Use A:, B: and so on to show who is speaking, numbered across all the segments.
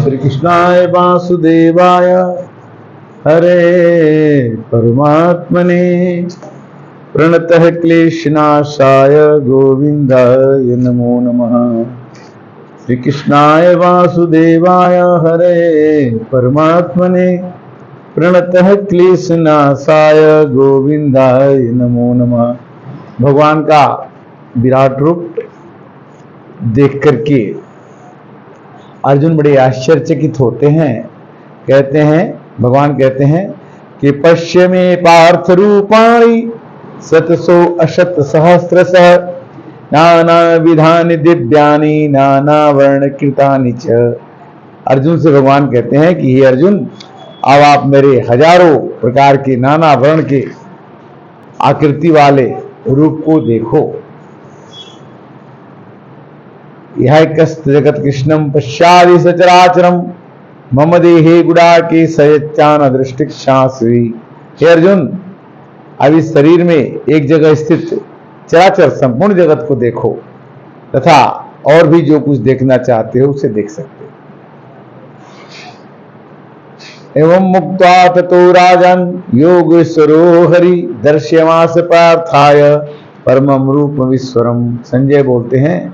A: श्री कृष्णाय वासुदेवाय हरे परमात्मने प्रणतः क्लेशनाशाय गोविंदाय नमो नमः। श्री कृष्णाय वासुदेवाय हरे परमात्मने प्रणतः क्लेशनाशाय गोविंदाय नमो नमः। भगवान का विराट रूप देख करके अर्जुन बड़े आश्चर्यचकित होते हैं। कहते हैं, भगवान कहते हैं कि पश्य में पार्थ रूपाणि शतसो अशत सहस्रशः नाना विधानि दिव्यानि नाना वर्ण कृतानि च। अर्जुन से भगवान कहते हैं कि हे अर्जुन, अब आप मेरे हजारों प्रकार के नाना वर्ण के आकृति वाले रूप को देखो। यह कस्त जगत कृष्णम पश्चादि सचराचरम मम देहे गुडाके सयच्चान दृष्टिक्षास्वी। हे अर्जुन, अब इस शरीर में एक जगह स्थित चराचर संपूर्ण जगत को देखो तथा और भी जो कुछ देखना चाहते हो उसे देख सकते हो। एवं मुक्त्वा ततो राजन योगेश्वरो हरि दर्श्यमास पार्थाय परमं रूप विश्वरम। संजय बोलते हैं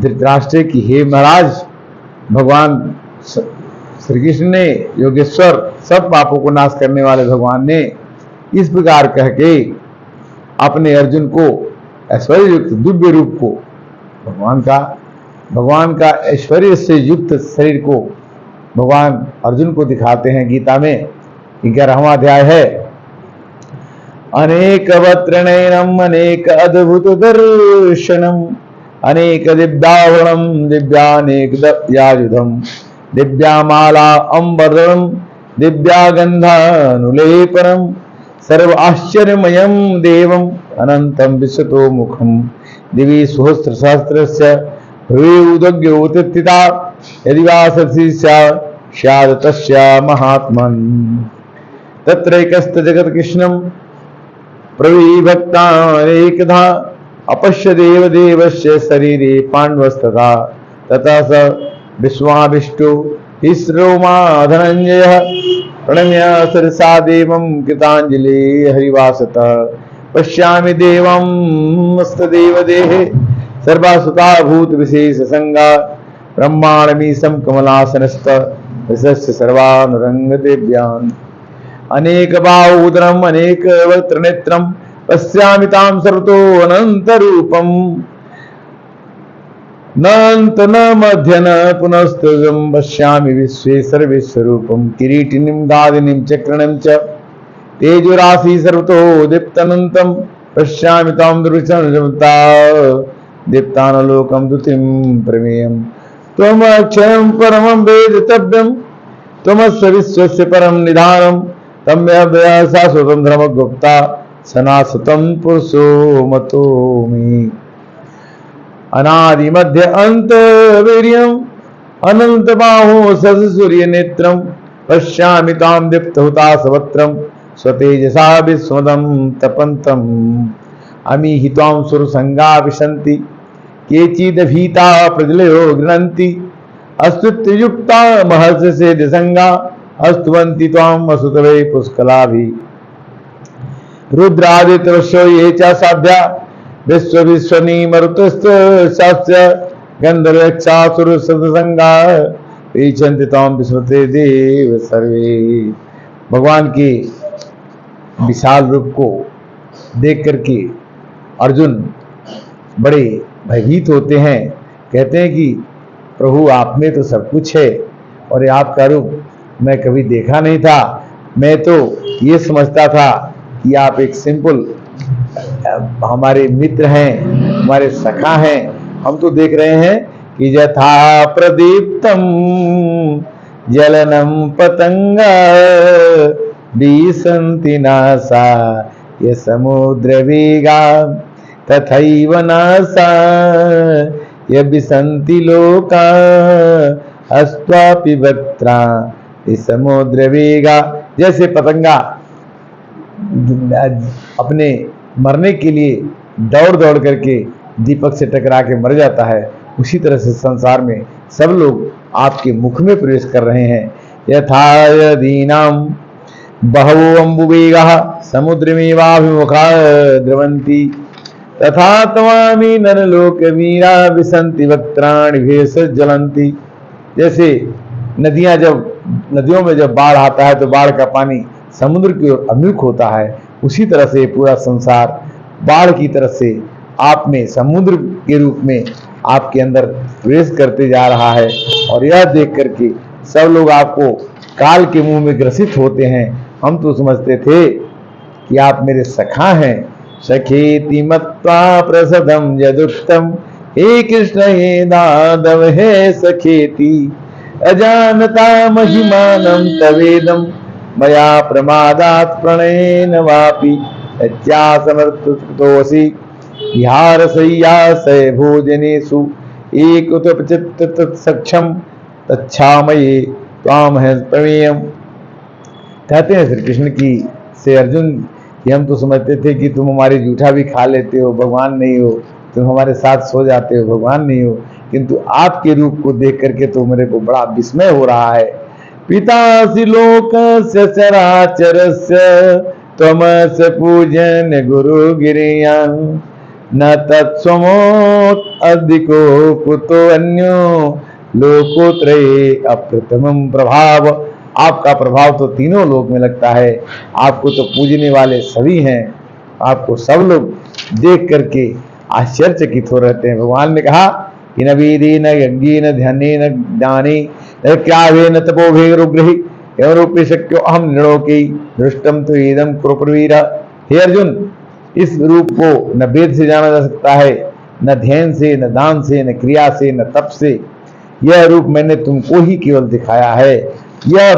A: धृतराष्ट्र की, हे महाराज, भगवान श्री कृष्ण ने, योगेश्वर, सब पापों को नाश करने वाले भगवान ने इस प्रकार कह के अपने अर्जुन को ऐश्वर्य युक्त दिव्य रूप को, भगवान का ऐश्वर्य से युक्त शरीर को भगवान अर्जुन को दिखाते हैं। गीता में 11वां अध्याय है। अनेक वक्त्र नयनम अनेक अद्भुत दर्शनम अनेक दिव्यावरणम दिव्यानेक दिव्यायुधम दिव्यामाला अंबरम दिव्यागंधानुलेपनम सर्व आश्चर्यमयम देवम अनंतम विश्वतो मुखम दिवि सहस्र सहस्रस्य उदग्योतिता यदि वा सत्सि स्यात् तस्या महात्मन् तत्रैकस्त जगत कृष्णम प्रविभक्तानेकधा अपश्य देवदेवस्य शरीरे पाण्डवस्तथा तथा स विश्वाभिष्टो हिस्रोमा धनंजयः प्रणम्य सरसा देवं कृतांजलि हरिवासत पश्यामि देवं मस्तदेव देहे सर्वासुता भूत विशेष संगा ब्रह्माणमीशं कमलासनस्थ विशस्य सर्वानुरंग दिव्यान् अनेक बाहुदरम अनेक वक्त्रनेत्रम पश्यामि तां सर्वतो अनंत रूपम नान्त न मध्य न पुनस्तुगम पश्यामि विश्वे सर्वेश्वरूपम किरीटिनीं गादिनीं चक्रणं च तेजोराशि सर्वतो दीप्तनन्तं पश्यामि तां दृशंता दीप्तानलोकं द्युतिं प्रमेयं त्वमक्षरं परमं वेदितव्यं त्वमस्य विश्वस्य परं निधानं तम्यव्यय शाश्वतं धर्मगुप्ता सनासुतं पुरुषो मतोऽमि अनादि मध्य अंत वीर्यम् अनंत बाहो सस सूर्य नेत्रम पश्यामि तां दीप्त हुतासवत्रम स्वतेजसा विस्मदं तपन्तम् अमी हि त्वां सुरसंगा विशन्ति केचिदभीता प्रजलयो गृह्णन्ति अस्त्युक्ता महर्षि दिसंगा अस्तुवन्ति त्वां असुतवे पुष्कलाभि रुद्रादित्यवश्यो ये च साध्या विश्व विश्वनी मरुतस्थ शास्त्र गंधर्वक्षासुर सत्संगा पीछन्ति ताम विस्मृते देव सर्वे। भगवान के विशाल रूप को देख करके अर्जुन बड़े भयभीत होते हैं। कहते हैं कि प्रभु, आप में तो सब कुछ है और आपका रूप मैं कभी देखा नहीं था। मैं तो ये समझता था कि आप एक सिंपल हमारे मित्र हैं, हमारे सखा हैं। हम तो देख रहे हैं कि यथा प्रदीप्तम जलनम पतंगा विसन्ति नासा ये समुद्र वेगा तथैव नासा ये विसन्ति लोका अस्त्वापि वक्त्रा ये समुद्र वेगा। जैसे पतंगा अपने मरने के लिए दौड़ करके दीपक से टकरा के मर जाता है, उसी तरह से संसार में सब लोग आपके मुख में प्रवेश कर रहे हैं। यथा यदीनाम बहवो अम्बुवेगः समुद्रमेवाभिमुखा द्रवन्ति तथा तवामि नरलोकवीरा विसन्ति वक्त्राणि भेषज्ज्वलन्ति। जैसे नदियों में जब बाढ़ आता है तो बाढ़ का पानी समुद्र की ओर अभिमुख होता है, उसी तरह से पूरा संसार बाढ़ की तरह से आप में समुद्र के रूप में आपके अंदर प्रवेश करते जा रहा है। और यह देख करके सब लोग आपको काल के मुंह में ग्रसित होते हैं। हम तो समझते थे कि आप मेरे सखा हैं। सखेति मत्वा प्रसदम यदुक्तम हे कृष्ण हे दादव हे सखेति अजानता महिमानं तवेदम मया प्रमादात् प्रणयेन वापि समर्थोऽसि विहार शय्यासय भोजनेषु एकतोपचित्त तत्सक्षम तच्छामये त्वाम है प्रमेयम। कहते हैं श्री कृष्ण की से अर्जुन कि हम तो समझते थे कि तुम हमारी जूठा भी खा लेते हो, भगवान नहीं हो, तुम हमारे साथ सो जाते हो, भगवान नहीं हो, किंतु आपके रूप को देख करके तो मेरे को बड़ा विस्मय हो रहा है। पितासि लोकस्य चराचरस्य त्वमस्य पूजन गुरु गिरियां न तत्स्वमोत् अधिको कुतो अन्यो लोकोत्रये अप्रतमं प्रभाव। आपका प्रभाव तो तीनों लोक में लगता है, आपको तो पूजने वाले सभी हैं, आपको सब लोग देख करके आश्चर्यचकित हो रहते हैं। भगवान ने कहा कि न वीरे न यज्ञे न ध्याने न ज्ञाने न क्यावे न तपोभेरुग्रहि एवं रूपे शक्यो अहम निर्णोके दृष्टम तो इदम कुरुप्रवीरा। हे अर्जुन, इस रूप को न वेद से जाना जा सकता है, न ध्यान से, न दान से, न क्रिया से, न तप से। यह रूप मैंने तुमको ही केवल दिखाया है। यह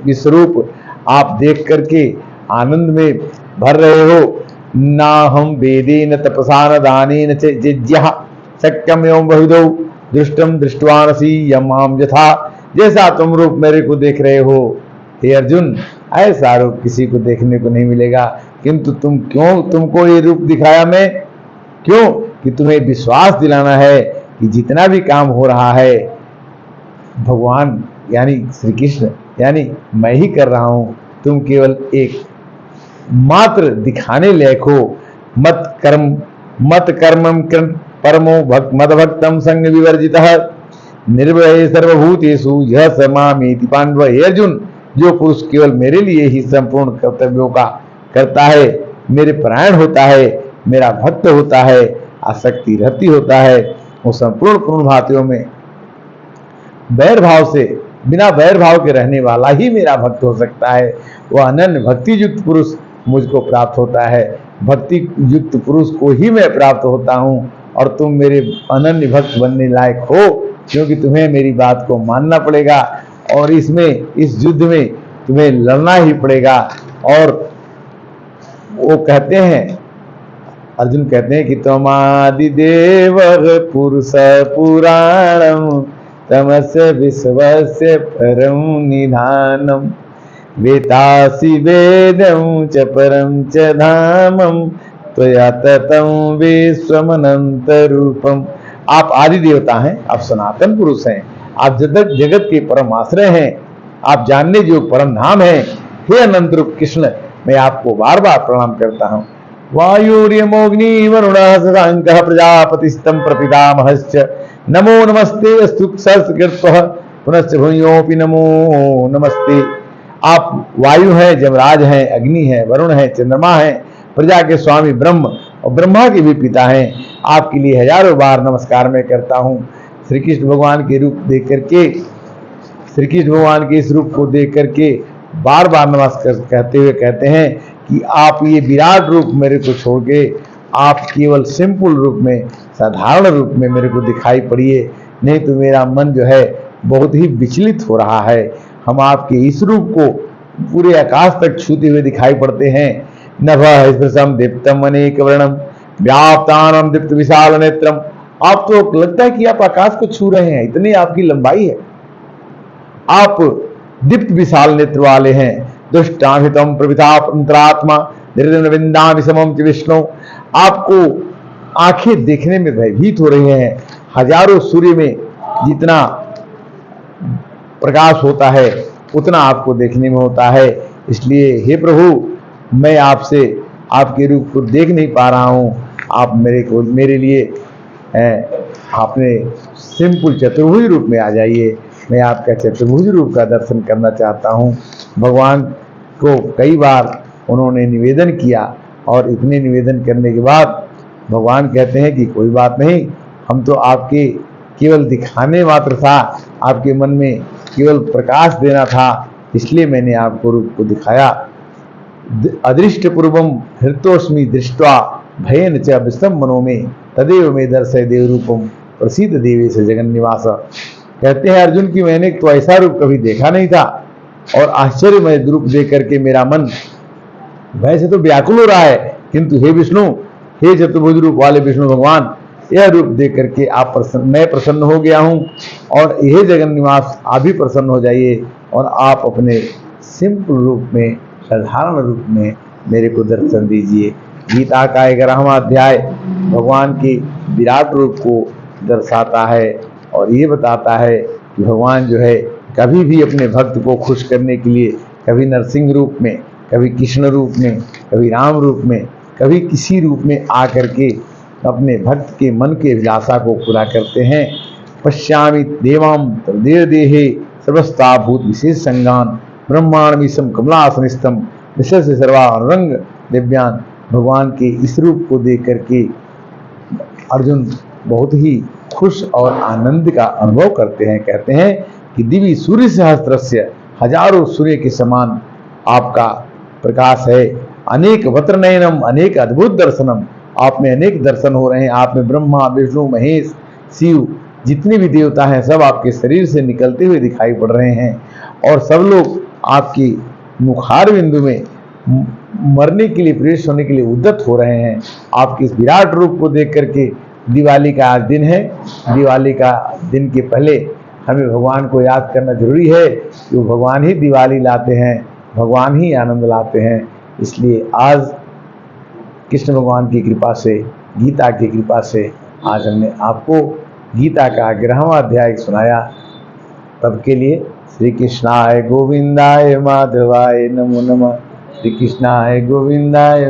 A: विश्वरूप आप देख करके आनंद में भर रहे हो। ना हम वेदे न तपसा न दाने न जिज्ञा शक्यम एवं बहुधौ दृष्टम दृष्टवानसी यमाम यथा। जैसा तुम रूप मेरे को देख रहे हो हे अर्जुन, ऐसा रूप किसी को देखने को नहीं मिलेगा। किंतु तुमको ये रूप दिखाया मैं क्यों? कि तुम्हें विश्वास दिलाना है कि जितना भी काम हो रहा है भगवान यानी श्री कृष्ण यानी मैं ही कर रहा हूं। तुम केवल एक मात्र दिखाने लायक हो। मत कर्मम परमो मद भक्तम संग विवर्जितः निर्भय सर्वभूतेषु यह समामेति पांडव। हे अर्जुन, जो पुरुष केवल मेरे लिए ही संपूर्ण कर्तव्यों का करता है, मेरे परायण होता है, मेरा भक्त होता है, आसक्ति रहती होता है, वो संपूर्ण पूर्ण भातियों में वैर भाव से बिना वैर भाव के रहने वाला ही मेरा भक्त हो सकता है। वह अनन्य भक्ति युक्त पुरुष मुझको प्राप्त होता है। भक्ति युक्त पुरुष को ही मैं प्राप्त होता हूँ। और तुम मेरे अनन्य भक्त बनने लायक हो, क्योंकि तुम्हें मेरी बात को मानना पड़ेगा और इस युद्ध में तुम्हें लड़ना ही पड़ेगा। और वो कहते हैं, अर्जुन कहते हैं कि त्वमादिदेव पुरुष पुराणम तमस्य विश्वस्य परम निधानम वेतासि वेदं च परम च धामम त्वया ततं विश्वमनंत रूपम। आप आदि देवता हैं, आप सनातन पुरुष हैं, आप जगत के परम आश्रय हैं, आप जानने जो परम धाम हैं। हे अनंत रूप कृष्ण, मैं आपको बार बार प्रणाम करता हूँ। वायुर्यमोग्नि वरुणः शशांकः प्रजापतिस्तं प्रपितामहश्च नमो नमस्ते अस्तु सहस्रकृतः पुनश्च भूयोऽपि नमो नमस्ते। आप वायु हैं, जमराज हैं, अग्नि हैं, वरुण हैं, चंद्रमा हैं, प्रजा के स्वामी ब्रह्म और ब्रह्मा के भी पिता हैं। आपके लिए हजारों बार नमस्कार मैं करता हूँ। श्री कृष्ण भगवान के रूप देख करके, श्री कृष्ण भगवान के इस रूप को देख करके बार बार नमस्कार कहते हुए कहते हैं कि आप ये विराट रूप मेरे को छोड़ के आप केवल सिंपल रूप में, साधारण रूप में मेरे को दिखाई पड़िए, नहीं तो मेरा मन जो है बहुत ही विचलित हो रहा है। हम आपके इस रूप को पूरे आकाश तक छूते हुए दिखाई पड़ते हैं। नभः स्पृशं दीप्तम अनेक वर्णम व्याप्तानम दीप्त विशाल नेत्रम। आप तो लगता है कि आप आकाश को छू रहे हैं, इतनी आपकी लंबाई है। आप दीप्त विशाल नेत्र वाले हैं। दुष्टाभितम प्रवितात्मा निर्विंदा समम च विष्णु। आपको आंखें देखने में भयभीत हो रही हैं। हजारों सूर्य में जितना प्रकाश होता है उतना आपको देखने में होता है। इसलिए हे प्रभु, मैं आपसे आपके रूप को देख नहीं पा रहा हूँ। आप मेरे लिए आपने सिंपल चतुर्भुज रूप में आ जाइए। मैं आपका चतुर्भुज रूप का दर्शन करना चाहता हूँ। भगवान को कई बार उन्होंने निवेदन किया और इतने निवेदन करने के बाद भगवान कहते हैं कि कोई बात नहीं, हम तो आपके केवल दिखाने मात्र था, आपके मन में केवल प्रकाश देना था, इसलिए मैंने आपको रूप को दिखाया। अदृष्ट पूर्वम हृतोस्मि दृष्ट्वा भयन च विस्मम मनो में तदेव में दर्शय देव रूपम प्रसिद्ध देवे से जगन निवास। कहते हैं अर्जुन की मैंने तो ऐसा रूप कभी देखा नहीं था और आश्चर्यमय रूप देख करके मेरा मन वैसे तो व्याकुल हो रहा है, किंतु हे विष्णु, हे चतुर्भुज रूप वाले विष्णु भगवान, यह रूप देख करके मैं प्रसन्न हो गया हूँ और यह जगन निवास आप भी प्रसन्न हो जाइए और आप अपने सिंपल रूप में, साधारण रूप में मेरे को दर्शन दीजिए। गीता का 11वां अध्याय भगवान के विराट रूप को दर्शाता है और ये बताता है कि भगवान जो है कभी भी अपने भक्त को खुश करने के लिए कभी नरसिंह रूप में, कभी कृष्ण रूप में, कभी राम रूप में, कभी किसी रूप में आकर के अपने भक्त के मन के अभिलाषा को पूरा करते हैं। पश्यामि देवाम तदेव देहे सर्वस्ता भूत विशेष संगान ब्रह्मांड विषम कमलासनिस्तम विशेष सर्वारंग दिव्यान। भगवान के इस रूप को देख करके अर्जुन बहुत ही खुश और आनंद का अनुभव करते हैं। कहते हैं कि दिव्य सूर्य सहस्त्रस्य, हजारों सूर्य के समान आपका प्रकाश है। अनेक वत्र नयनम अनेक अद्भुत दर्शनम, आप में अनेक दर्शन हो रहे हैं। आप में ब्रह्मा विष्णु महेश शिव जितने भी देवता हैं सब आपके शरीर से निकलते हुए दिखाई पड़ रहे हैं और सब लोग आपकी मुखार बिंदु में मरने के लिए, प्रवेश होने के लिए उद्यत हो रहे हैं। आपके इस विराट रूप को देख करके दिवाली का आज दिन है। दिवाली का दिन के पहले हमें भगवान को याद करना जरूरी है कि वो भगवान ही दिवाली लाते हैं, भगवान ही आनंद लाते हैं। इसलिए आज कृष्ण भगवान की कृपा से, गीता की कृपा से आज हमने आपको गीता का 11वां अध्याय सुनाया। तब के लिए श्री कृष्णाय गोविंदाय माधवाय नमो नमः। श्री कृष्णाय गोविंदाय